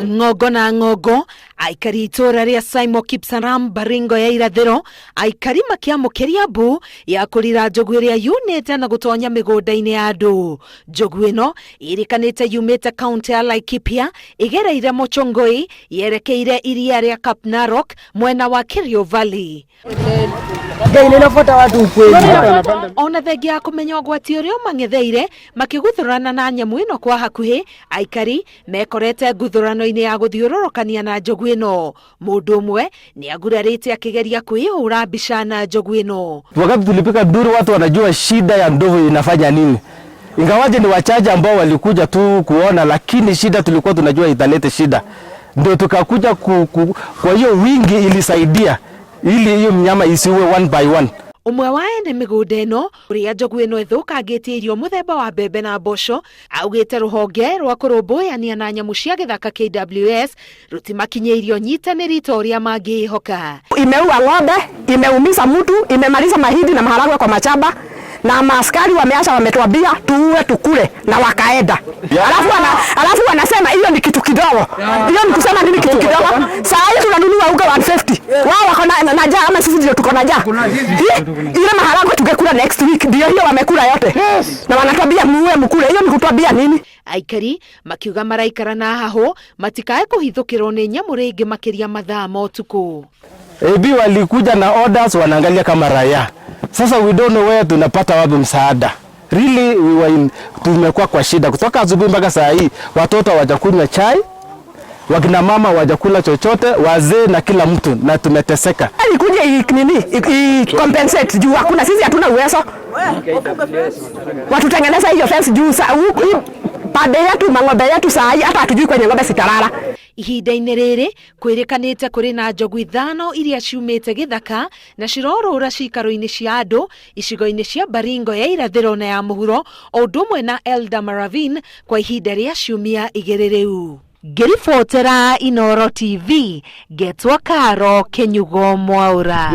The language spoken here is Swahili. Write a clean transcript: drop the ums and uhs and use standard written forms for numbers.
Ngogo na ngogo, Aikari itura ria Saimo Kipsaraman Baringo ya irathiro, Aikari makiamukiria mbu ya kurira njogu iria yunite na gutonya migunda-ini ya andu. Njogu ino irikanite yumite kaunti ya Laikipia, igereire Mochongoi, yerekeire iria ria Kapnarok, mwena wa Kerio Valley. Ona thengia kumenya ugwati uria mangetheire makiguthurana na nyamu ino kwa hakuhi, Aikari mekorete guthurano-ini ya guthiururukania na njogu ino. Mundu umwe ni agurarite akigeria kwihura mbica na njogu ino. Wakati tulipika duru watu wanajua shida ya ndovu inafanya nini. Ingawaje ni wachache ambao walikuja tu kuona, lakini shida tulikuwa tunajua italete shida. Ndio tukakuja kwa hiyo wingi ilisaidia ili hiyo mnyama isiwe one by one. Umwe wa ene migunda ino uria njogu ino ithukangitie irio muthemba wa mbembe na mboco, augite ruhonge rwa kurumbuiania na nyamu cia githaka KWS rutimakinyeirio nyitaniri ta uria mangihoka. Imeua ng'ombe, imeumiza mtu, imemaliza mahindi na maharagwe kwa machamba, na maaskari wameacha wametuambia tuue tukule na wakaenda. Alafu wanasema hiyo ni kitu kidogo. Hiyo ni kusema nini kitu kidogo? Saa hii tunanunua unga 150. Wao wako na njaa ama sisi ndio tuko na njaa? Ile maharagwe tungekula next week, ndio hiyo wamekula yote. Na wanatuambia muue mkule. Hiyo ni kutuambia nini? Aikari makiuga maraikara na haho matikae kuhithukirwo ni nyamu ringi makiria mathaa ma utuku. AB walikuja na orders, wanaangalia kama raia. Sasa we don't know where tunapata wapi msaada. Really tumekuwa kwa shida kutoka asubuhi mpaka saa hii. Watoto hawajakunywa chai, wakina mama hawajakula chochote, wazee na kila mtu, na tumeteseka. Ikuje compensate juu hakuna, sisi hatuna uwezo. Watutengeneza hiyo fence juu pande yetu, mang'ombe yetu saa hii hata hatujui kwenye ng'ombe sitarara. Ihinda-ini riri kwirikanite kuri na njogu ithano iria ciumite githaka na cirorura cikaro-ini cia andu icigo-ini cia Baringo ya irathiro na ya muhuro, o undu umwe na Elda Maravin kwa ihinda ria ciumia igiri riu. Ngiribotera Inoro TV, Getwa Karo Kenyugo Mwaura.